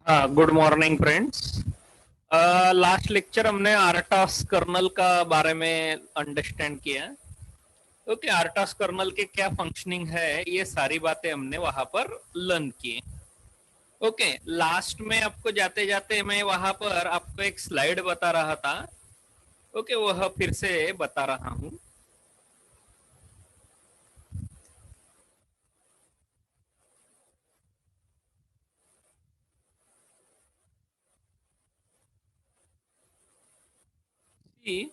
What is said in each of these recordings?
हाँ, good morning friends. Last lecture हमने आरटास colonel का बारे में अंडरस्टैंड किया। ओके, आरटास कर्नल के क्या फंक्शनिंग है, ये सारी बातें हमने वहां पर लर्न की। ओके, लास्ट में आपको जाते जाते मैं वहां पर आपको एक स्लाइड बता रहा था। ओके, वह फिर से बता रहा हूँ। कि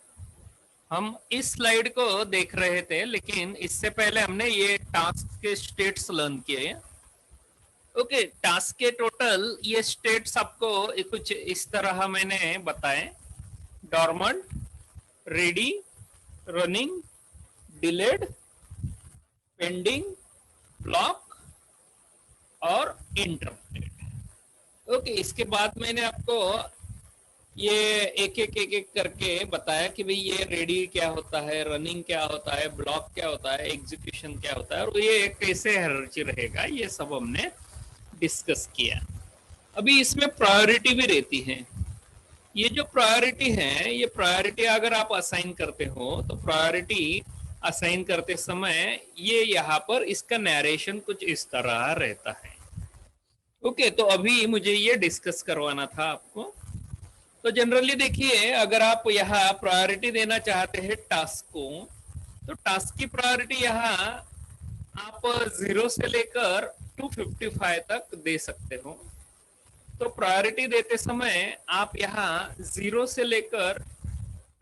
हम इस स्लाइड को देख रहे थे, लेकिन इससे पहले हमने ये टास्क के स्टेट्स लर्न किए। ओके, टास्क के टोटल ये स्टेट्स आपको कुछ इस तरह मैंने बताए: dormant, ready, running, delayed, pending, block और इंटरप्टेड। ओके, इसके बाद मैंने आपको ये एक एक करके बताया कि भाई ये रेडी क्या होता है, रनिंग क्या होता है, ब्लॉक क्या होता है, एग्जीक्यूशन क्या होता है और ये कैसे हायरार्की रहेगा, ये सब हमने डिस्कस किया। अभी इसमें प्रायोरिटी भी रहती है। ये जो प्रायोरिटी है, ये प्रायोरिटी अगर आप असाइन करते हो तो प्रायोरिटी असाइन करते समय ये यहाँ पर इसका नरेशन कुछ इस तरह रहता है। ओके, तो अभी मुझे ये डिस्कस करवाना था आपको। तो जनरली देखिए, अगर आप यहाँ प्रायोरिटी देना चाहते हैं टास्क को, तो टास्क की प्रायोरिटी यहाँ आप 0 से लेकर 255 तक दे सकते हो। तो प्रायोरिटी देते समय आप यहाँ 0 से लेकर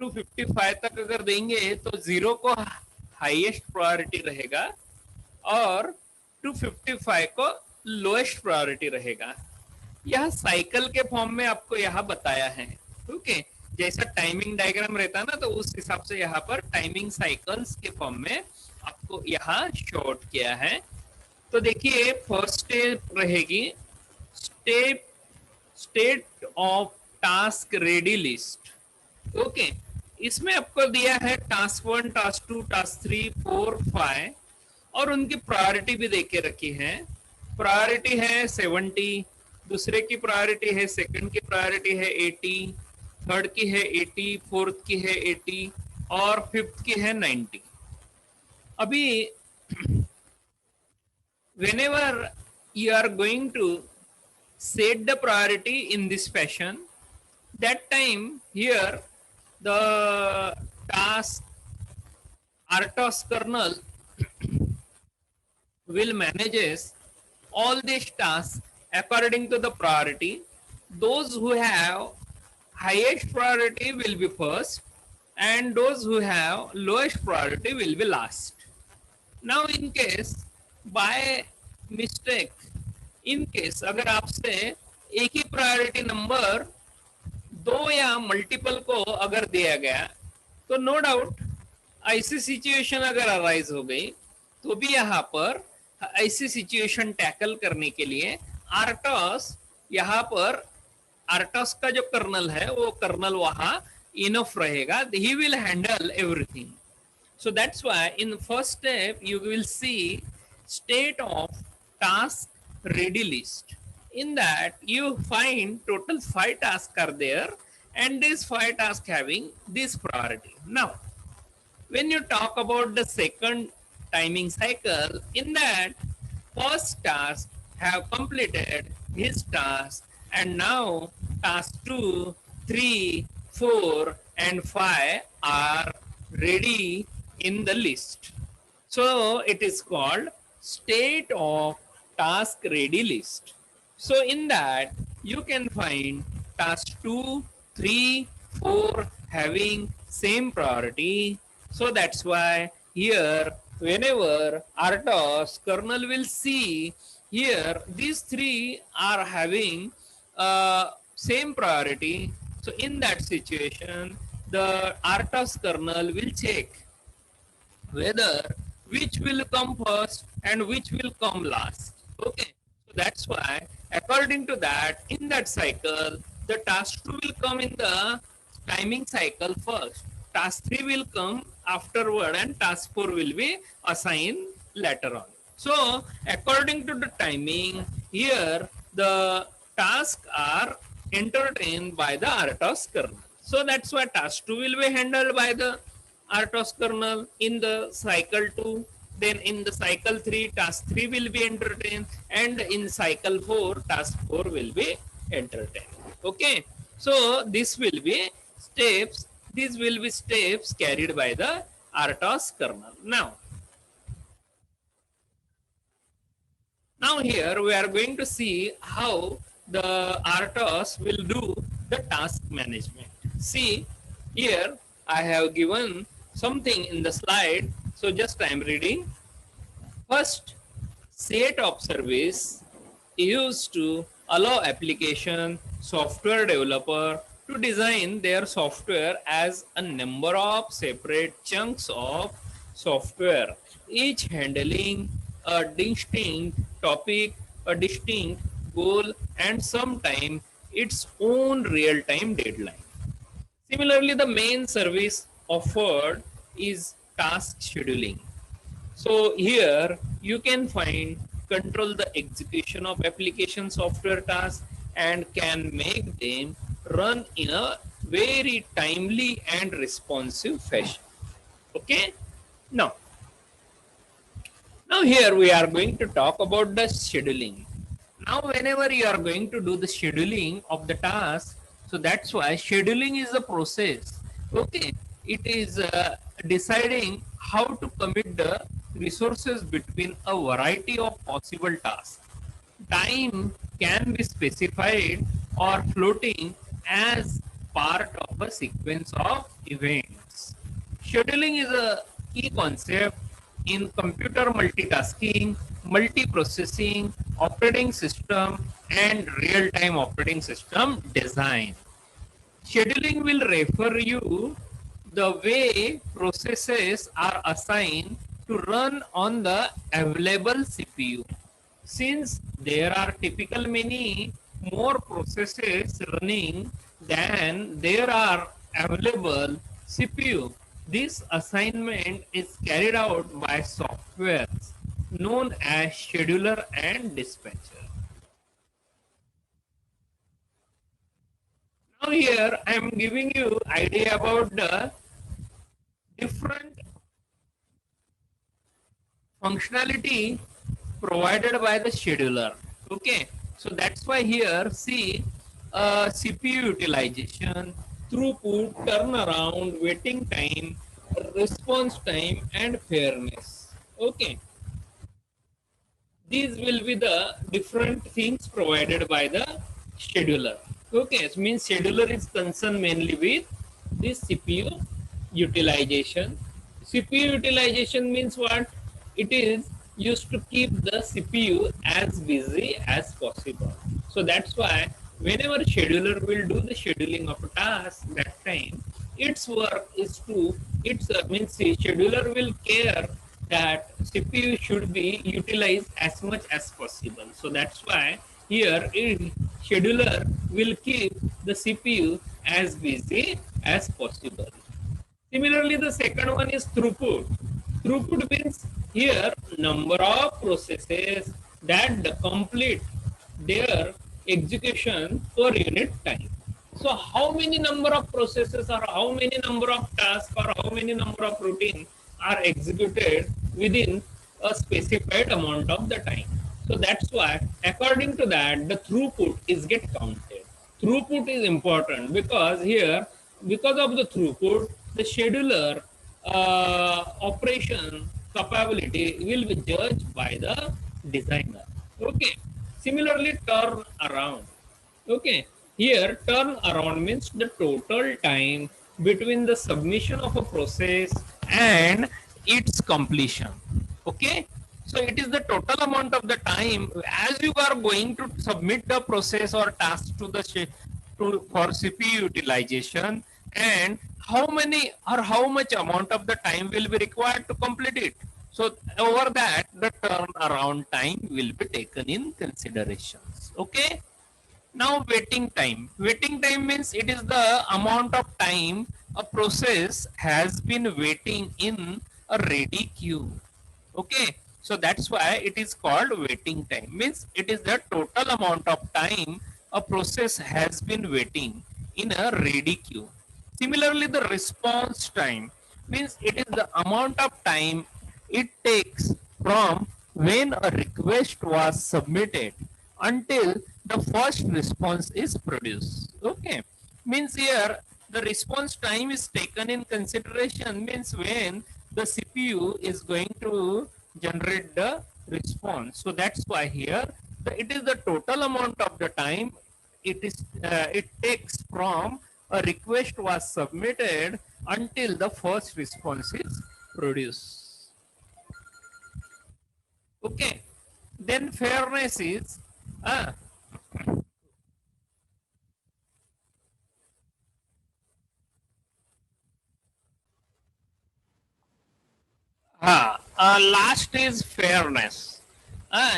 255 तक अगर देंगे तो 0 को हाईएस्ट प्रायोरिटी रहेगा और 255 को लोएस्ट प्रायोरिटी रहेगा। यह साइकिल के फॉर्म में आपको यहाँ बताया है। ओके, जैसा टाइमिंग डायग्राम रहता है ना, तो उस हिसाब से यहाँ पर टाइमिंग साइकिल्स के फॉर्म में आपको यहाँ शॉर्ट किया है। तो देखिए, फर्स्ट स्टेप रहेगी step state of task ready list. Okay, इसमें आपको दिया है टास्क 1, टास्क 2, टास्क 3, 4, 5 और उनकी प्रायोरिटी भी देके रखी है। प्रायोरिटी है 70, दूसरे की प्रायोरिटी है, सेकंड की प्रायोरिटी है 80, थर्ड की है 80, फोर्थ की है 80 और फिफ्थ की है 90। अभी whenever you are going to set the priority in this fashion, that time here the task RTOS kernel will manages all these tasks according to the priority. Those who have highest priority will be first and those who have lowest priority will be last. Now in case by mistake, in case अगर आपसे एक ही priority number दो या multiple को अगर दिया गया, तो नो डाउट ऐसी सिचुएशन अगर अराइज हो गई तो भी यहाँ पर ऐसी सिचुएशन टैकल करने के लिए आरटॉस यहाँ पर आरटॉस का जो कर्नल है वो कर्नल वहां इनफ रहेगा. He will handle everything. So that's why in first step you will see state of task ready list. In that you find total 5 tasks are there and these 5 tasks having this priority. Now when you talk about the second timing cycle, in that first task have completed his task and now task 2, 3, 4 and 5 are ready in the list. So it is called state of task ready list. So in that you can find task 2, 3, 4 having same priority. So that's why here whenever RTOS kernel will see here these three are having same priority. So in that situation the RTOS kernel will check whether which will come first and which will come last. Okay, so that's why according to that, in that cycle the task 2 will come in the timing cycle first, task 3 will come afterward and task 4 will be assigned later on. So according to the timing, here the tasks are entertained by the RTOS kernel. So that's why task 2 will be handled by the RTOS kernel in the cycle 2. Then in the cycle 3, task 3 will be entertained, and in cycle 4, task 4 will be entertained. Okay. So this will be steps. These will be steps carried by the RTOS kernel. Now here we are going to see how the RTOS will do the task management. See, here I have given something in the slide. So just I am reading. First, set of service used to allow application software developer to design their software as a number of separate chunks of software, each handling a distinct topic, a distinct goal, and sometimes its own real-time deadline. Similarly, the main service offered is task scheduling. So here you can control the execution of application software tasks and can make them run in a very timely and responsive fashion. Okay. Now here we are going to talk about the scheduling. Now whenever you are going to do the scheduling of the task, so that's why scheduling is a process. Okay. It is deciding how to commit the resources between a variety of possible tasks. Time can be specified or floating as part of a sequence of events. Scheduling is a key concept in computer multitasking, multiprocessing, operating system, and real-time operating system design. Scheduling will refer you the way processes are assigned to run on the available CPU. Since there are typically many more processes running than there are available CPU, this assignment is carried out by softwares known as scheduler and dispatcher. Now here I am giving you idea about the different functionality provided by the scheduler. Okay, so that's why here see CPU utilization, throughput, turnaround, waiting time, response time, and fairness. Okay, these will be the different things provided by the scheduler. Okay, it means scheduler is concerned mainly with this CPU utilization. CPU utilization means what? It is used to keep the CPU as busy as possible. So that's why whenever scheduler will do the scheduling of a task, that time its work is to, means the scheduler will care that CPU should be utilized as much as possible. So that's why here scheduler will keep the CPU as busy as possible. Similarly, the second one is throughput. Throughput means here number of processes that complete their execution per unit time. So how many number of processes or how many number of tasks or how many number of routines are executed within a specified amount of the time. So that's why according to that the throughput is get counted. Throughput is important because here, because of the throughput, the scheduler operation capability will be judged by the designer. Okay. Similarly, turn around. Okay. Here, turn around means the total time between the submission of a process and its completion. Okay. So it is the total amount of the time as you are going to submit the process or task to the for CPU utilization, and how many or how much amount of the time will be required to complete it. So over that the turnaround time will be taken in considerations. Okay. Now waiting time. Waiting time means it is the amount of time a process has been waiting in a ready queue. Okay. So that's why it is called waiting time. Means it is the total amount of time a process has been waiting in a ready queue. Similarly, the response time means it is the amount of time it takes from when a request was submitted until the first response is produced. Okay, means here the response time is taken in consideration, means when the CPU is going to generate the response. So that's why here it is the total amount of the time it takes from a request was submitted until the first response is produced. Okay, then fairness is uh, last is fairness.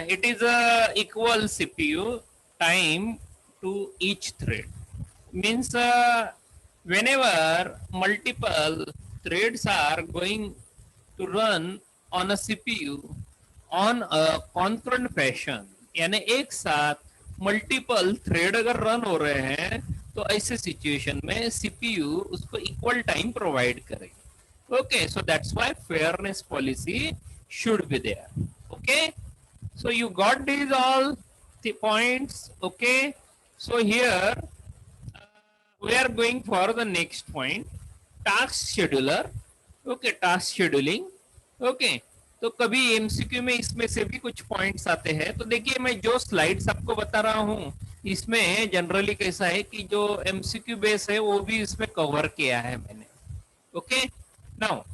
It is a equal CPU time to each thread. Means whenever multiple threads are going to run on a CPU on a concurrent fashion, यानी एक साथ multiple thread अगर run हो रहे हैं तो ऐसे situation में सीपीयू उसको इक्वल टाइम प्रोवाइड करेगी. Okay, so that's why fairness policy should be there. Okay, so you got these all the points. Okay, so here we are going for the next point, task scheduler. Okay, task scheduling. Okay, तो कभी MCQ में इसमें से भी कुछ points आते हैं. तो देखिए मैं जो स्लाइड्स आपको बता रहा हूँ इसमें जनरली कैसा है कि जो एमसीक्यू बेस है वो भी इसमें कवर किया है मैंने. Okay, now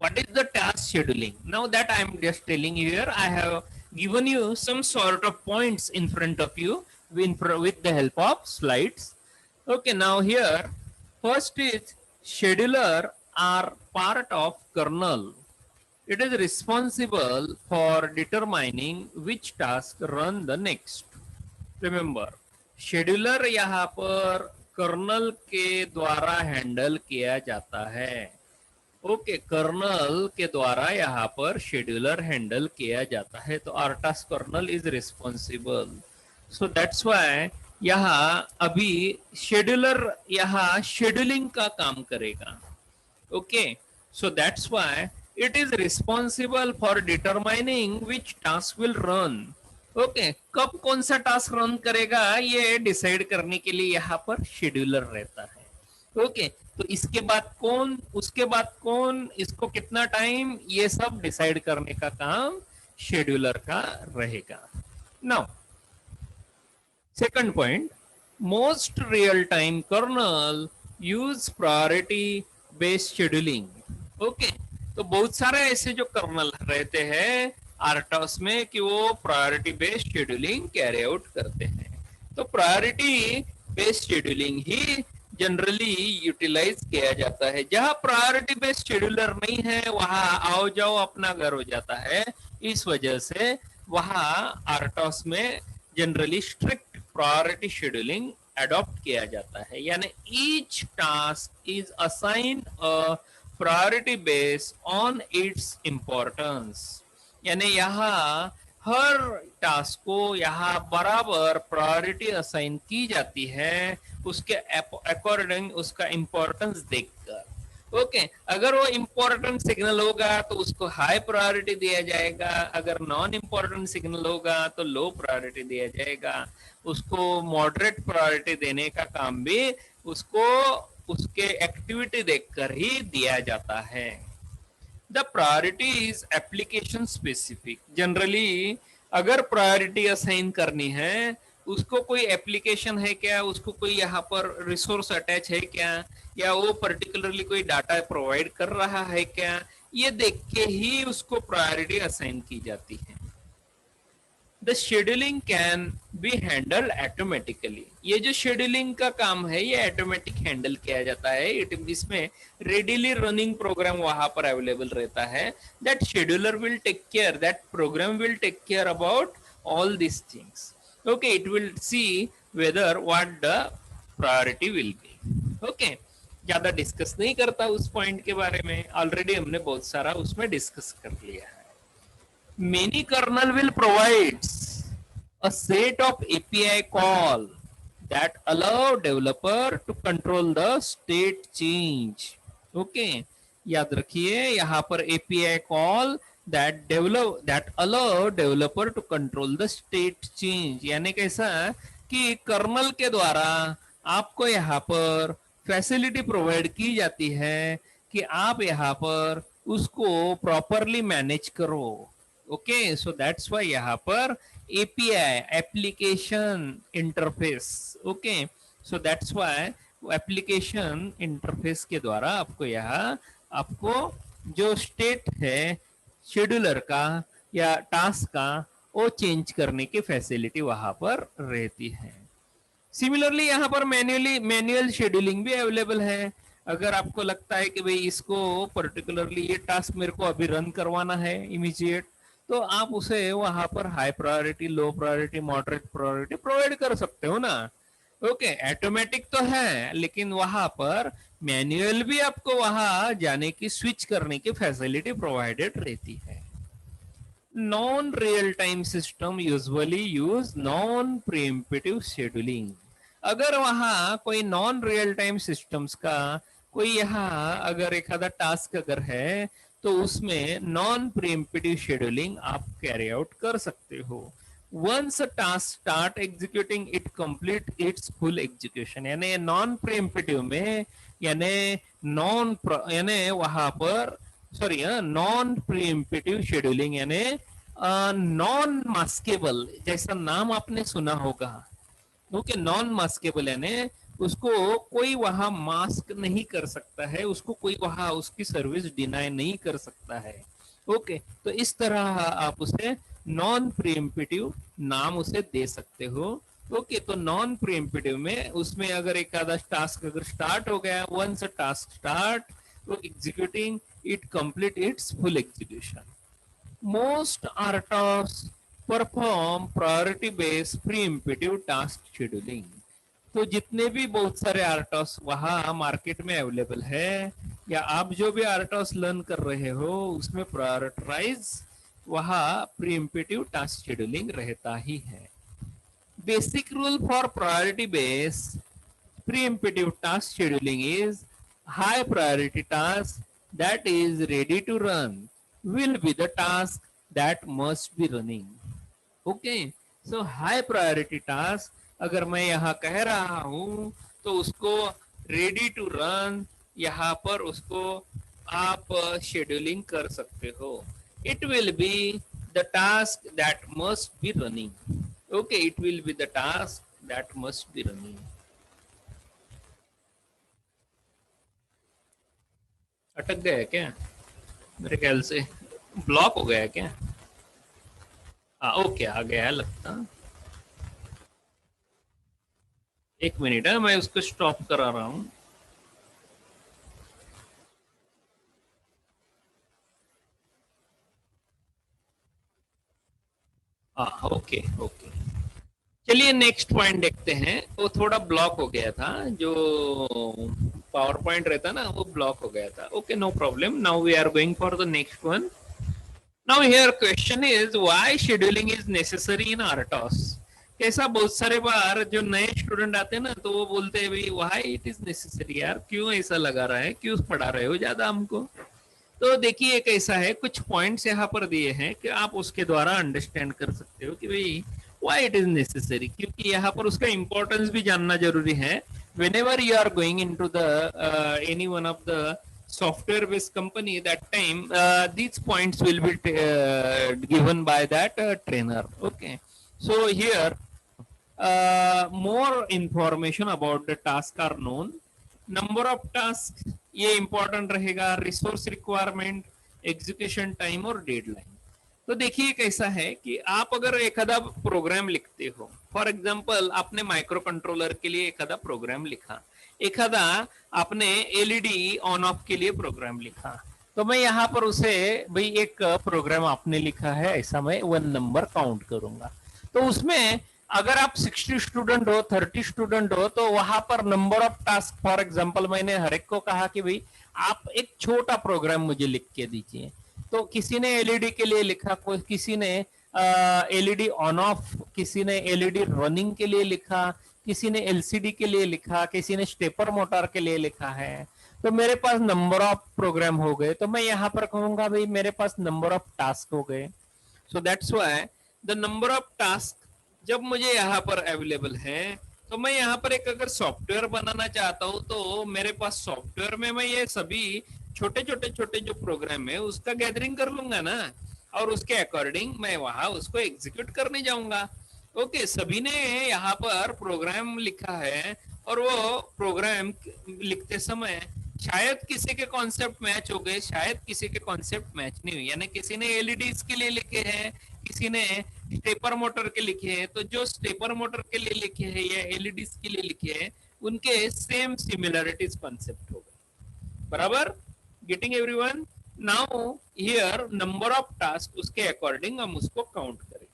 what is the task scheduling? Now that I am just telling you here, I have given you some sort of points in front of you with the help of slides. Okay, now here first is scheduler are part of kernel. It is responsible for determining which task run the next. Remember, scheduler यहाँ पर colonel के द्वारा handle किया जाता है. Okay, colonel के द्वारा यहाँ पर शेड्यूलर हैंडल किया जाता है. तो RTAS kernel is responsible. So that's why यहाँ अभी शेड्यूलर यहाँ शेड्यूलिंग का काम करेगा. Okay, so that's why it is responsible for determining which task will run. Okay, कब कौन सा टास्क रन करेगा ये डिसाइड करने के लिए यहाँ पर शेड्यूलर रहता है. ओके, तो इसके बाद कौन, उसके बाद कौन, इसको कितना टाइम, ये सब डिसाइड करने का काम शेड्यूलर का रहेगा. Now second point, most real time kernel use priority based scheduling. Okay, तो बहुत सारे ऐसे जो कर्नल रहते हैं RTOS में कि वो priority based scheduling carry out करते हैं. तो प्रायोरिटी बेस्ड शेड्यूलिंग ही जनरली यूटिलाइज किया जाता है. जहां प्रायोरिटी बेस्ड शेड्यूलर नहीं है वहां आओ जाओ अपना घर हो जाता है. इस वजह से वहां RTOS में generally strict priority scheduling adopt किया जाता है. यानी each task is assign a priority based on its importance. यानी यहाँ हर टास्क को यहाँ बराबर प्रायोरिटी असाइन की जाती है उसके अकॉर्डिंग, उसका इंपॉर्टेंस देखकर. ओके, अगर वो इंपॉर्टेंट सिग्नल होगा तो उसको हाई प्रायोरिटी दिया जाएगा. अगर नॉन इंपॉर्टेंट सिग्नल होगा तो लो प्रायोरिटी दिया जाएगा. उसको मॉडरेट प्रायोरिटी देने का काम भी उसको उसके एक्टिविटी देखकर ही दिया जाता है. The priority is application specific. Generally अगर प्रायोरिटी असाइन करनी है उसको कोई एप्लीकेशन है क्या, उसको कोई यहाँ पर रिसोर्स अटैच है क्या, या वो पर्टिकुलरली कोई डाटा प्रोवाइड कर रहा है क्या, ये देख के ही उसको प्रायोरिटी असाइन की जाती है. The scheduling can be handle automatically. ये जो शेड्यूलिंग का काम है ये ऑटोमेटिक हैंडल किया जाता है. इसमें रेडिली रनिंग प्रोग्राम वहां पर अवेलेबल रहता है. That scheduler will take care, that program will take care about all this things. Okay, it will see whether what the priority will be. Okay, ज्यादा discuss नहीं करता उस पॉइंट के बारे में, ऑलरेडी हमने बहुत सारा उसमें डिस्कस कर लिया है. Many kernel will provides a set of API call that allow developer to control the state change. Okay, याद रखिए यहाँ पर API call that allow developer to control the state change, यानी कैसा कि कर्नल के द्वारा आपको यहाँ पर फैसिलिटी प्रोवाइड की जाती है कि आप यहाँ पर उसको प्रॉपरली मैनेज करो. ओके, सो दैट्स वाई यहाँ पर API application interface. Okay, so that's why application interface के द्वारा आपको यहाँ आपको जो स्टेट है शेड्यूलर का या टास्क का वो चेंज करने की फैसिलिटी वहां पर रहती है. सिमिलरली यहाँ पर मैन्युअल शेड्यूलिंग भी अवेलेबल है. अगर आपको लगता है कि भाई इसको पर्टिकुलरली ये टास्क मेरे को अभी रन करवाना है इमीडिएट, तो आप उसे वहां पर high priority, low priority, moderate priority provide कर सकते हो ना. ओके, ऑटोमेटिक तो है लेकिन वहां पर मैन्युअल भी आपको वहां जाने की, स्विच करने की फैसिलिटी प्रोवाइडेड रहती है. Non real time system usually use non preemptive scheduling. अगर वहां कोई नॉन रियल टाइम सिस्टम्स का कोई यहाँ अगर एखादा टास्क अगर है तो उसमें नॉन प्रीएम्प्टिव शेड्यूलिंग आप कैरी आउट कर सकते हो. Once a task start executing it complete its full execution, यानी नॉन प्रीएम्प्टिव में यानी वहां पर सॉरी नॉन प्रीएम्प्टिव शेड्यूलिंग यानी नॉन मास्केबल, जैसा नाम आपने सुना होगा. ओके, नॉन मास्केबल यानी उसको कोई वहां मास्क नहीं कर सकता है, उसको कोई वहां उसकी सर्विस डिनाई नहीं कर सकता है. ओके, तो इस तरह आप उसे नॉन प्रीएम्प्टिव नाम उसे दे सकते हो. ओके, तो नॉन प्रीएम्प्टिव में उसमें अगर एक आधा टास्क अगर स्टार्ट हो गया, वंस अ टास्क स्टार्ट तो executing it complete its full execution. Most RTOS perform priority based pre-emptive task scheduling. तो जितने भी बहुत सारे RTOS वहां मार्केट में अवेलेबल है या आप जो भी RTOS लर्न कर रहे हो उसमें प्रायोरिटाइज वहां प्रीएम्प्टिव टास्क शेड्यूलिंग रहता ही है. Basic rule for priority based preemptive task scheduling is high priority task that is ready to run will be the task that must be running. Okay, so high priority task अगर मैं यहाँ कह रहा हूँ तो उसको ready to run यहाँ पर उसको आप शेड्यूलिंग कर सकते हो. It will be the task that must be running. Okay, it will be the task that must be running. अटक गया क्या? मेरे ख्याल से ब्लॉक हो गया क्या? ओके, आ गया लगता. एक मिनट है, मैं उसको स्टॉप करा रहा हूँ. ओके ओके, चलिए नेक्स्ट पॉइंट देखते हैं. वो थोड़ा ब्लॉक हो गया था, जो पावर पॉइंट रहता ना वो ब्लॉक हो गया था. Okay, no problem. Now we are going for the next one. Now here question is why scheduling is necessary in RTOS. कैसा बहुत सारे बार जो नए स्टूडेंट आते हैं ना तो वो बोलते हैं भाई व्हाई इट इज नेसेसरी, यार क्यों ऐसा लगा रहा है, क्यों पढ़ा रहे हो ज्यादा हमको. तो देखिए कैसा है, कुछ पॉइंट्स यहाँ पर दिए हैं कि आप उसके द्वारा अंडरस्टैंड कर सकते हो कि भाई व्हाई इट इज नेसेसरी, क्योंकि यहाँ पर उसका इंपॉर्टेंस भी जानना जरूरी है. whenever you are going into the any one of the software based company, that time these points will be given by that trainer. Okay, so here more information about the task are known. Number of task ये important रहेगा, resource requirement, execution time और deadline. तो देखिए कैसा है कि आप अगर एखादा प्रोग्राम लिखते हो, फॉर एग्जांपल आपने माइक्रो कंट्रोलर के लिए एखादा प्रोग्राम लिखा, एखादा आपने एलईडी ऑन ऑफ के लिए प्रोग्राम लिखा, तो मैं यहाँ पर उसे भाई एक प्रोग्राम आपने लिखा है ऐसा मैं 1 नंबर काउंट करूंगा. तो उसमें अगर आप 60 स्टूडेंट हो, 30 स्टूडेंट हो, तो वहां पर number of task, for example मैंने हर एक को कहा कि भाई आप एक छोटा प्रोग्राम मुझे लिख के दीजिए. तो किसी ने एलईडी के लिए लिखा, कोई किसी ने एलईडी ऑन ऑफ, किसी ने एलईडी रनिंग के लिए लिखा, किसी ने एलसीडी के लिए लिखा, किसी ने स्टेपर मोटर के लिए लिखा है। तो मेरे पास नंबर ऑफ प्रोग्राम हो गए, तो मैं यहाँ पर कहूंगा भाई मेरे पास नंबर ऑफ टास्क हो गए। सो that's why the number of task जब मुझे यहाँ पर अवेलेबल है, तो मैं यहाँ पर एक अगर सॉफ्टवेयर बनाना चाहता हूँ तो मेरे पास सॉफ्टवेयर में मैं ये सभी छोटे छोटे छोटे जो प्रोग्राम है उसका गैदरिंग कर लूंगा ना, और उसके अकॉर्डिंग मैं वहां उसको एग्जीक्यूट करने जाऊंगा। ओके, सभी ने यहाँ पर प्रोग्राम लिखा है, और वो प्रोग्राम लिखते समय शायद किसी के कॉन्सेप्ट मैच हो गए, शायद किसी के कॉन्सेप्ट मैच नहीं हुए, यानी किसी ने एलईडीज के लिए लिखे हैं, किसी ने स्टेपर मोटर के लिखे हैं। तो जो स्टेपर मोटर के लिए लिखे हैं या एलईडीज के लिए लिखे हैं उनके सेम सिमिलरिटीज कॉन्सेप्ट हो गए, बराबर। Getting everyone? Now here number of task, उसके अकॉर्डिंग हम उसको काउंट करें।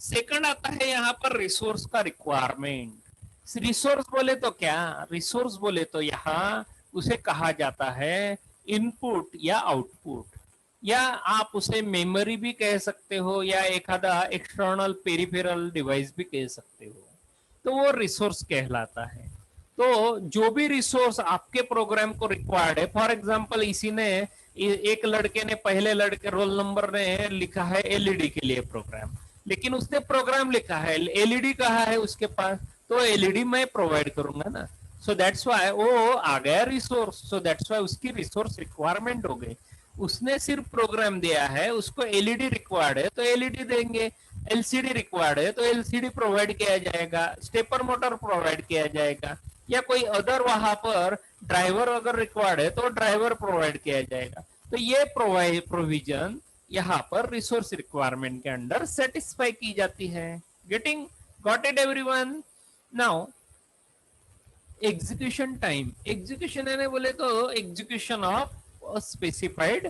सेकंड आता है यहाँ पर रिसोर्स का रिक्वायरमेंट। रिसोर्स बोले तो क्या, रिसोर्स बोले तो यहाँ उसे कहा जाता है इनपुट या आउटपुट, या आप उसे मेमोरी भी कह सकते हो, या एखादा एक्सटर्नल पेरिफेरल डिवाइस भी कह सकते हो। तो वो रिसोर्स कहलाता है। तो जो भी रिसोर्स आपके प्रोग्राम को रिक्वायर्ड है, फॉर एग्जांपल इसी ने, एक लड़के ने, पहले लड़के रोल नंबर ने लिखा है एलईडी के लिए प्रोग्राम, लेकिन उसने प्रोग्राम लिखा है, एलईडी कहा है उसके पास, तो एलईडी मैं प्रोवाइड करूंगा ना। सो दैट्स व्हाई वो आ गया रिसोर्स। सो दैट्स व्हाई उसकी रिसोर्स रिक्वायरमेंट हो गई। उसने सिर्फ प्रोग्राम दिया है, उसको एलईडी रिक्वायर्ड है तो एलईडी देंगे, एलसीडी रिक्वायर्ड है तो एलसीडी प्रोवाइड किया जाएगा, स्टेपर मोटर प्रोवाइड किया जाएगा, या कोई अदर वहां पर ड्राइवर अगर रिक्वायर्ड है तो ड्राइवर प्रोवाइड किया जाएगा। तो ये प्रोविजन यहाँ पर रिसोर्स रिक्वायरमेंट के अंडर सेटिस्फाई की जाती है। Getting got it everyone? Now execution time. Execution है बोले तो एग्जीक्यूशन ऑफ स्पेसिफाइड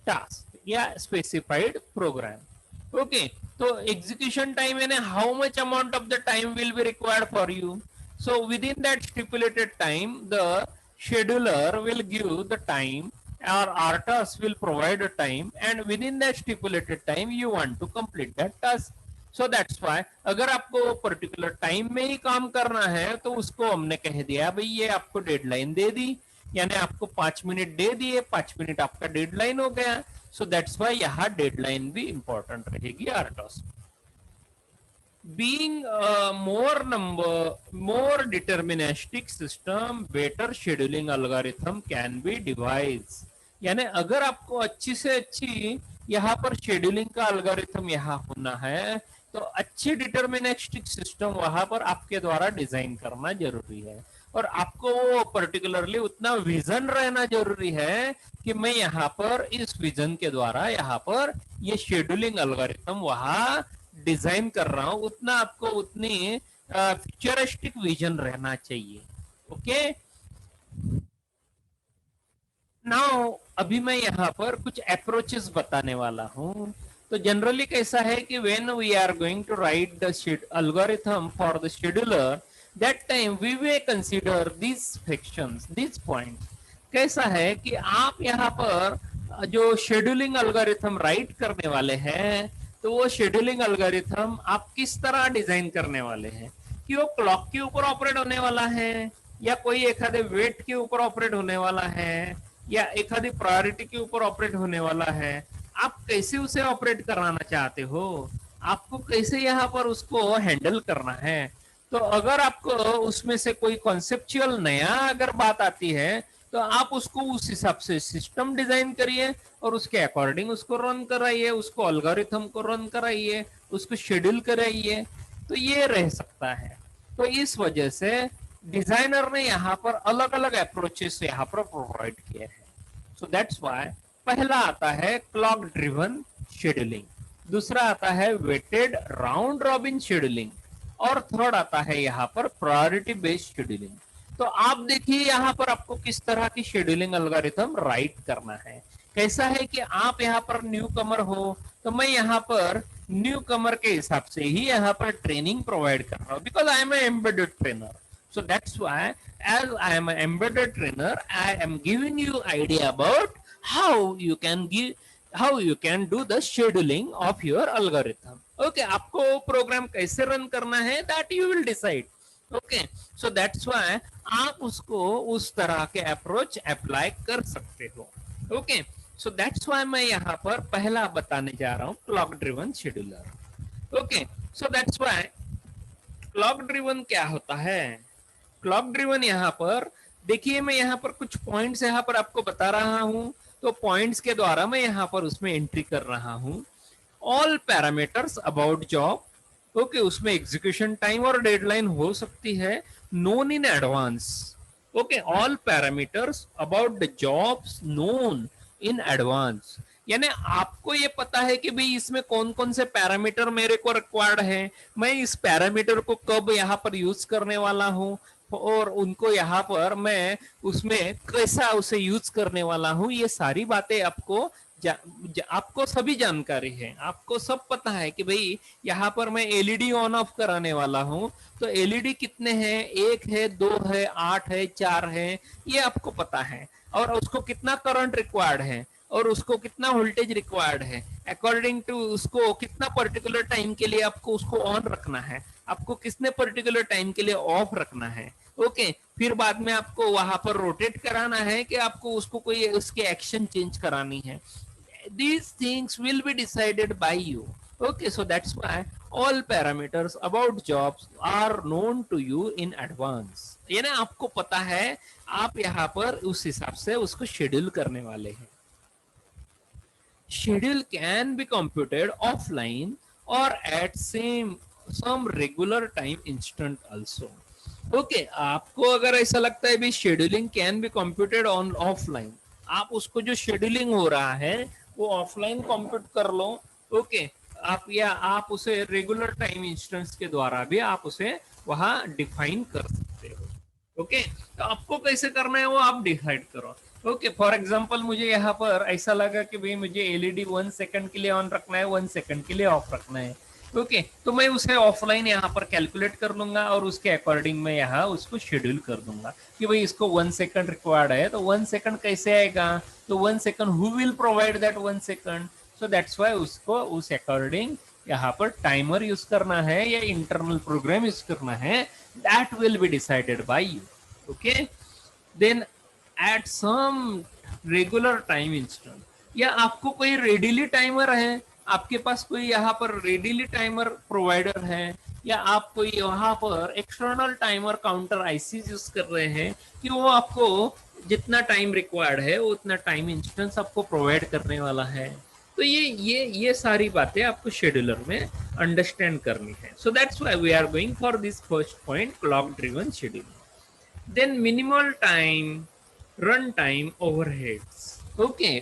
टास्क या स्पेसिफाइड प्रोग्राम। ओके, तो एग्जीक्यूशन टाइम यानी how much amount of the time will be required for you. So with in that stipulated time the scheduler will give the time, or RTOS will provide a time, and within that stipulated time you want to complete that task. So that's why अगर आपको particular time में ही काम करना है तो उसको हमने कह दिया भाई ये आपको डेडलाइन दे दी, यानी आपको 5 मिनट दे दिए, 5 मिनट आपका डेडलाइन हो गया। सो दैट्स वाई यहाँ डेडलाइन भी इंपॉर्टेंट रहेगी RTOS। Being a more deterministic system, better scheduling algorithm can be devised। यानी अगर आपको अच्छी से अच्छी यहाँ पर शेड्यूलिंग का अल्गोरिथम यहाँ होना है तो अच्छी डिटर्मिनिस्टिक सिस्टम वहां पर आपके द्वारा डिजाइन करना जरूरी है, और आपको वो पर्टिकुलरली उतना विजन रहना जरूरी है कि मैं यहाँ पर इस विजन के द्वारा यहाँ पर ये शेड्यूलिंग अल्गोरिथम वहां डिजाइन कर रहा हूं, उतना आपको उतनी फ्यूचरिस्टिक विजन रहना चाहिए। ओके, नाउ अभी मैं यहाँ पर कुछ अप्रोचेस बताने वाला हूँ। तो जनरली कैसा है कि when we are going to write the algorithm for the scheduler, that time we वे consider this sections, this point. कैसा है कि आप यहाँ पर जो शेड्यूलिंग एल्गोरिथम राइट करने वाले हैं तो वो शेड्यूलिंग एल्गोरिथम आप किस तरह डिजाइन करने वाले हैं, कि वो क्लॉक के ऊपर ऑपरेट होने वाला है, या कोई एखादे वेट के ऊपर ऑपरेट होने वाला है, या एखादी प्रायोरिटी के ऊपर ऑपरेट होने वाला है। आप कैसे उसे ऑपरेट कराना चाहते हो, आपको कैसे यहाँ पर उसको हैंडल करना है। तो अगर आपको उसमें से कोई कॉन्सेप्चुअल नया अगर बात आती है तो आप उसको उस हिसाब से सिस्टम डिजाइन करिए और उसके अकॉर्डिंग उसको रन कराइए, उसको एल्गोरिथम को रन कराइए, उसको शेड्यूल कराइए, तो ये रह सकता है। तो इस वजह से डिजाइनर ने यहाँ पर अलग अलग अप्रोचेस यहाँ पर प्रोवाइड किए हैं। सो दैट्स व्हाई पहला आता है क्लॉक ड्रिवन शेड्यूलिंग, दूसरा आता है वेटेड राउंड रॉबिन शेड्यूलिंग, और थर्ड आता है यहाँ पर प्रायोरिटी बेस्ड शेड्यूलिंग। तो आप देखिए यहाँ पर आपको किस तरह की शेड्यूलिंग एल्गोरिथम राइट करना है। कैसा है कि आप यहाँ पर न्यू कमर हो तो मैं यहाँ पर न्यू कमर के हिसाब से ही यहाँ पर ट्रेनिंग प्रोवाइड कर रहा हूँ, because I am embedded trainer. So that's why as I am an embedded trainer, I am giving you idea about how you can how you can do the scheduling of your algorithm. Okay, आपको programme कैसे run करना है that you will decide. Okay, so that's why आप उसको उस तरह के approach apply कर सकते हो. Okay, so that's why मैं यहाँ पर पहला बताने जा रहा हूँ clock driven scheduler. Okay, so that's why clock driven क्या होता है. क्लॉक ड्रिवन यहाँ पर देखिए, मैं यहाँ पर कुछ पॉइंट्स यहाँ पर आपको बता रहा हूँ, तो पॉइंट्स के द्वारा मैं यहाँ पर उसमें एंट्री कर रहा हूँ. All parameters about job. Okay, उसमें एग्जीक्यूशन टाइम और डेडलाइन हो सकती है known in advance. Okay, all parameters about the jobs known in advance. यानी आपको ये पता है कि भाई इसमें कौन कौन से पैरामीटर मेरे को रिक्वायर्ड है, मैं इस पैरामीटर को कब यहाँ पर यूज करने वाला हूँ, और उनको यहाँ पर मैं उसमें कैसा उसे यूज करने वाला हूँ. ये सारी बातें आपको आपको सभी जानकारी है, आपको सब पता है कि भाई यहाँ पर मैं एलईडी ऑन ऑफ कराने वाला हूँ, तो एलईडी कितने हैं, 1 है, 2 है, 8 है, 4 है, ये आपको पता है. और उसको कितना करंट रिक्वायर्ड है और उसको कितना वोल्टेज रिक्वायर्ड है, अकॉर्डिंग टू उसको कितना पर्टिकुलर टाइम के लिए आपको उसको ऑन रखना है, आपको किसने पर्टिकुलर टाइम के लिए ऑफ रखना है. ओके, फिर बाद में आपको वहां पर रोटेट कराना है कि आपको उसको कोई उसके एक्शन चेंज करानी है. These things will be decided by you. Okay, so that's why all parameters about jobs are known to you in advance. यानी आपको पता है, आप यहाँ पर उस हिसाब से उसको शेड्यूल करने वाले हैं. Schedule can be computed offline or at some regular time instant also. Okay, आपको अगर ऐसा लगता है भी scheduling can be computed on offline, आप उसको जो शेड्यूलिंग हो रहा है वो ऑफलाइन कंप्यूट कर लो. ओके, आप या आप उसे रेगुलर टाइम इंस्टेंस के द्वारा भी आप उसे वहां डिफाइन कर सकते हो. ओके, तो आपको कैसे करना है वो आप डिसाइड करो. ओके, फॉर एग्जांपल मुझे यहाँ पर ऐसा लगा कि भाई मुझे एलईडी 1 सेकंड के लिए ऑन रखना है, 1 सेकंड के लिए ऑफ रखना है. ओके, तो मैं उसे ऑफलाइन यहाँ पर कैलकुलेट कर लूंगा और उसके अकॉर्डिंग मैं यहाँ उसको शेड्यूल कर दूंगा कि भाई इसको 1 सेकंड रिक्वायर्ड है, तो 1 सेकंड कैसे आएगा, तो 1 second who will provide that 1 second. So that's why उसको उस अकॉर्डिंग यहाँ पर टाइमर यूज करना है या इंटरनल प्रोग्राम यूज करना है, that will be decided by you. Okay, then at some regular time instant, या आपको कोई रेडिली टाइमर है, आपके पास कोई यहाँ पर रेडिली टाइमर प्रोवाइडर है, या आप कोई यहाँ पर external timer counter IC use कर रहे हैं कि वो आपको जितना टाइम रिक्वायर्ड है उतना टाइम इंस्टेंस आपको प्रोवाइड करने वाला है. तो ये सारी बातें आपको शेड्यूलर में अंडरस्टैंड करनी है. So that's why we are going for this first point, clock driven scheduling. Then minimal time run time overheads. Okay,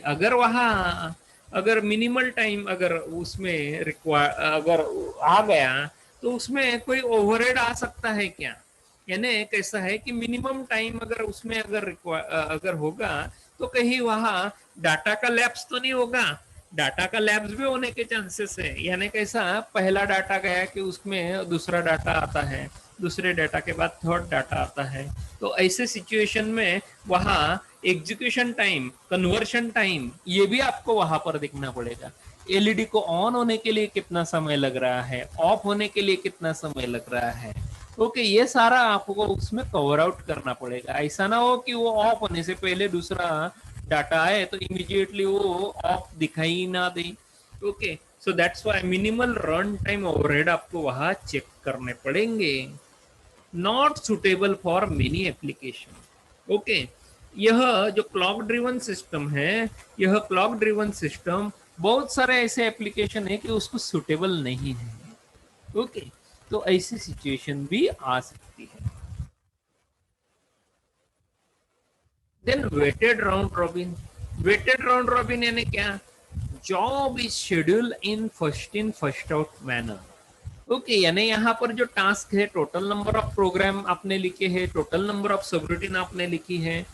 अगर मिनिमल टाइम अगर उसमें रिक्वायर अगर आ गया तो उसमें कोई ओवरहेड आ सकता है क्या. यानी कैसा है कि मिनिमम टाइम अगर उसमें अगर होगा तो कहीं वहां डाटा का लैप्स तो नहीं होगा. डाटा का लैप्स भी होने के चांसेस है. यानी कैसा, पहला डाटा गया कि उसमें दूसरा डाटा आता है, दूसरे डाटा के बाद थर्ड डाटा आता है, तो ऐसे सिचुएशन में वहां एग्जीक्यूशन टाइम, कन्वर्शन टाइम, ये भी आपको वहां पर देखना पड़ेगा. एलईडी को ऑन होने के लिए कितना समय लग रहा है, ऑफ होने के लिए कितना समय लग रहा है. ओके, ये सारा आपको उसमें कवर आउट करना पड़ेगा. ऐसा ना हो कि वो ऑफ होने से पहले दूसरा डाटा आए तो इमीडिएटली वो ऑफ दिखाई ना दे. Okay, so that's why minimal run time overhead आपको वहां चेक करने पड़ेंगे. Not suitable for many application. Okay, यह जो क्लॉक ड्रिवन सिस्टम है, यह क्लॉक ड्रिवन सिस्टम बहुत सारे ऐसे एप्लीकेशन है कि उसको सुटेबल नहीं है. ओके, तो ऐसी सिचुएशन भी आ सकती है. Then weighted round robin. Weighted round robin यानी क्या, job is schedule in first out manner. Okay, यानी यहाँ पर जो टास्क है, टोटल नंबर ऑफ प्रोग्राम आपने लिखे हैं, टोटल नंबर ऑफ सबरूटीन आपने लिखी है,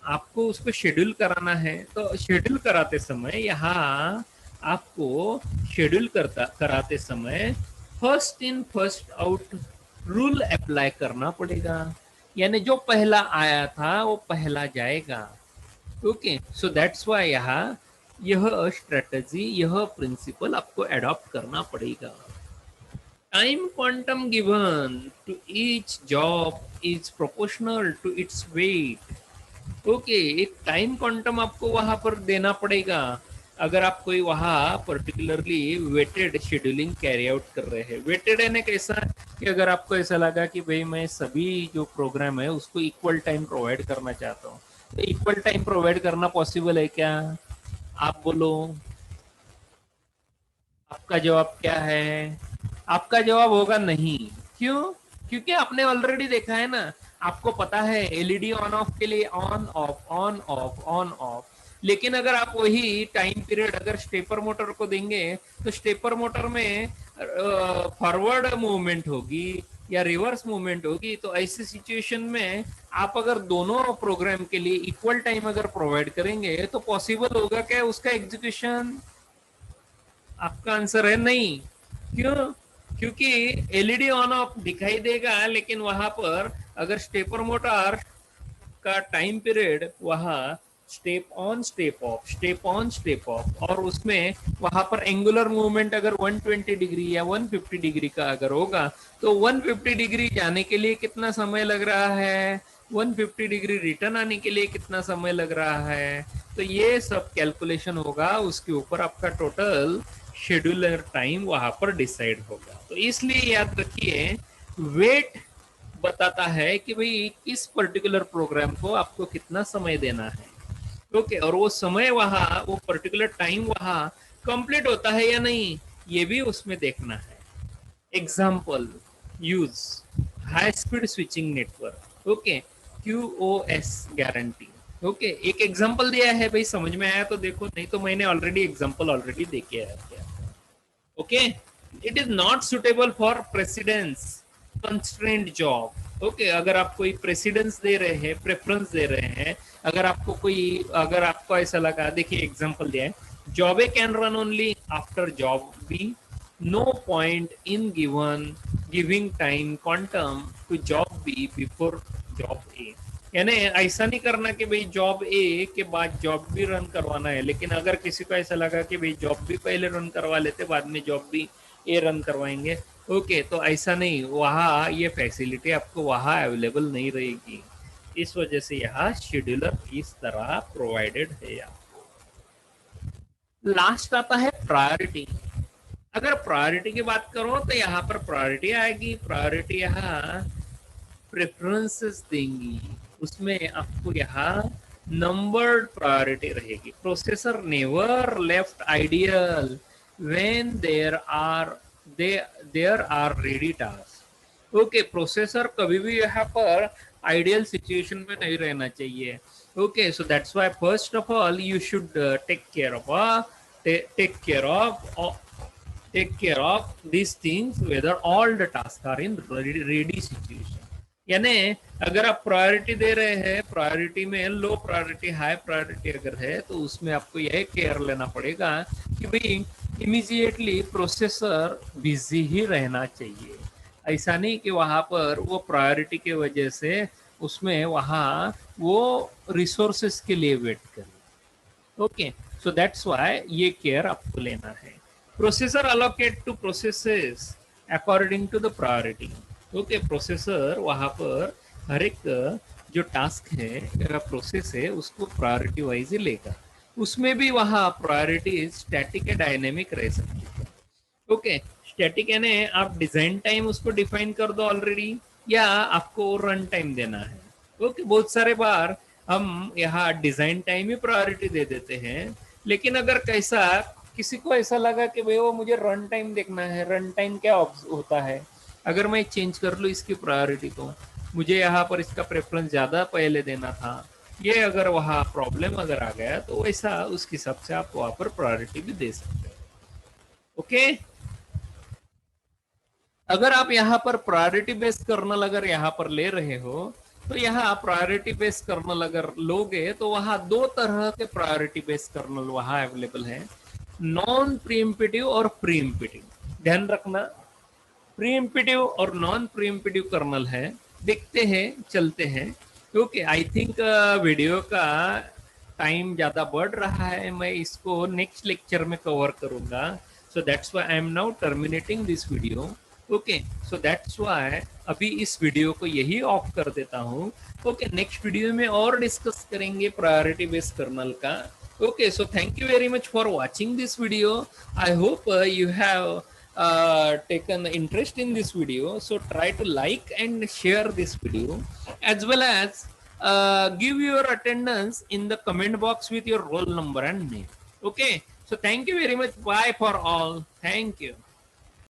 आपको उसको शेड्यूल कराना है. तो शेड्यूल कराते समय यहाँ आपको शेड्यूल कराते समय first in first out rule apply करना पड़ेगा. यानी जो पहला आया था वो पहला जाएगा. ओके, सो दैट्स व्हाई यहाँ यह स्ट्रेटजी, यह प्रिंसिपल आपको एडॉप्ट करना पड़ेगा। Time quantum given to each job is proportional to its weight. Okay, एक टाइम क्वांटम आपको वहां पर देना पड़ेगा अगर आप कोई वहां particularly weighted scheduling carry out कर रहे हैं। वेटेड है ना, कैसा कि अगर आपको ऐसा लगा कि भाई मैं सभी जो प्रोग्राम है उसको इक्वल टाइम प्रोवाइड करना चाहता हूँ, तो इक्वल टाइम प्रोवाइड करना पॉसिबल है क्या? आप बोलो, आपका जवाब क्या है? आपका जवाब होगा नहीं। क्यों? क्योंकि आपने ऑलरेडी देखा है ना, आपको पता है एलईडी ऑन ऑफ के लिए on off on off on off. लेकिन अगर आप वही टाइम पीरियड अगर स्टेपर मोटर को देंगे, तो स्टेपर मोटर में फॉरवर्ड मूवमेंट होगी या रिवर्स मूवमेंट होगी, तो ऐसी सिचुएशन में आप अगर दोनों प्रोग्राम के लिए इक्वल टाइम अगर प्रोवाइड करेंगे तो पॉसिबल होगा क्या उसका एग्जीक्यूशन? आपका आंसर है नहीं। क्यों? क्योंकि एलईडी ऑन ऑफ दिखाई देगा, लेकिन वहां पर अगर स्टेपर मोटर का टाइम पीरियड वहां step on step of step on step of, और उसमें वहां पर एंगुलर मूवमेंट अगर 120 डिग्री या 150 डिग्री का अगर होगा, तो 150 डिग्री जाने के लिए कितना समय लग रहा है, 150 डिग्री रिटर्न आने के लिए कितना समय लग रहा है। तो ये सब कैलकुलेशन होगा, उसके ऊपर आपका टोटल शेड्यूलर टाइम वहां पर डिसाइड होगा। तो इसलिए याद रखिए, वेट बताता है कि भाई किस पर्टिकुलर प्रोग्राम को आपको कितना समय देना है। ओके, और वो समय वहां, वो पर्टिकुलर टाइम वहां कंप्लीट होता है या नहीं, ये भी उसमें देखना है। Example use high speed switching network. Okay, QoS guarantee. Okay, एक एग्जाम्पल दिया है भाई, समझ में आया तो देखो, नहीं तो मैंने ऑलरेडी एग्जाम्पल ऑलरेडी दे के आया। Okay, it is not suitable for precedence constraint job. Okay, अगर आप कोई प्रेसिडेंस दे रहे हैं, प्रेफरेंस दे रहे हैं, अगर आपको कोई, अगर आपको ऐसा लगा, देखिए एग्जांपल दिया है, job A can run only after job B, no point in giving time quantum to job B before job A. यानी ऐसा नहीं करना कि भाई जॉब ए के बाद जॉब भी रन करवाना है, लेकिन अगर किसी को ऐसा लगा कि भाई जॉब भी पहले रन करवा लेते बाद में जॉब भी ए रन करवाएंगे, ओके, तो ऐसा नहीं, वहाँ ये फैसिलिटी आपको वहाँ अवेलेबल नहीं रहेगी। इस वजह से यहाँ शेड्यूलर इस तरह प्रोवाइडेड है। लास्ट आता है प्रायोरिटी। अगर प्रायोरिटी की बात करो तो यहाँ पर प्रायोरिटी आएगी। प्रायोरिटी यहाँ प्रेफरेंसेस देंगी, उसमें आपको यहाँ नंबर्ड प्रायोरिटी रहेगी। Processor never left ideal when there are ready task. Okay, processor कभी भी यहाँ पर आइडियल सिचुएशन में नहीं रहना चाहिए। Okay, so that's why first of all you should take care of take care of take care of these things whether all the tasks are in ready situation। यानी अगर आप प्रायोरिटी दे रहे हैं, priority में लो प्रायोरिटी हाई प्रायोरिटी अगर है, तो उसमें आपको यह केयर लेना पड़ेगा कि भाई इमीडिएटली प्रोसेसर बिजी ही रहना चाहिए। ऐसा नहीं कि वहां पर वो प्रायोरिटी की वजह से उसमें वहां वो रिसोर्सेस के लिए वेट करे। ओके, सो दैट्स व्हाई ये केयर आपको लेना है। Processor allocate to processes according to the priority. Okay, processor वहां पर हर एक जो टास्क है या प्रोसेस है उसको प्रायोरिटी वाइज ही लेगा। उसमें भी वहां प्रायोरिटी स्टैटिक या डायनेमिक रह सकती है। ओके, स्टैटिक यानी आप डिजाइन टाइम उसको डिफाइन कर दो ऑलरेडी, या आपको रन टाइम देना है। ओके, बहुत सारे बार हम यहाँ डिजाइन टाइम ही प्रायोरिटी दे देते हैं, लेकिन अगर कैसा किसी को ऐसा लगा कि भाई वो मुझे रन टाइम देखना है, रन टाइम क्या होता है, अगर मैं चेंज कर लूँ इसकी प्रायोरिटी को, मुझे यहाँ पर इसका प्रेफरेंस ज्यादा पहले देना था, ये अगर वहाँ प्रॉब्लम अगर आ गया तो वैसा उस हिसाब से आप वहाँ पर प्रायोरिटी भी दे सकते हैं। ओके, अगर आप यहाँ पर प्रायोरिटी बेस्ड कर्नल अगर यहाँ पर ले रहे हो, तो यहाँ प्रायोरिटी बेस्ड कर्नल अगर लोगे तो वहां दो तरह के प्रायोरिटी बेस्ड कर्नल वहां अवेलेबल है, नॉन प्रीएम्पिटिव और प्रीएम्पिटिव। ध्यान रखना, प्रीएम्पिटिव और नॉन प्रीएम्पिटिव कर्नल है, देखते हैं चलते हैं। ओके, आई थिंक वीडियो का टाइम ज़्यादा बढ़ रहा है, मैं इसको नेक्स्ट लेक्चर में कवर करूँगा. सो that's why I am now terminating this video. Okay, so that's why अभी इस वीडियो को यही ऑफ कर देता हूँ. ओके, नेक्स्ट वीडियो में और डिस्कस करेंगे प्रायोरिटी बेस्ड कर्नल का. Okay, so thank you very much for watching this video. I hope you have taken interest in this video. So try to like and share this video, as well as give your attendance in the comment box with your roll number and name. Okay, so thank you very much. Bye for all. Thank you.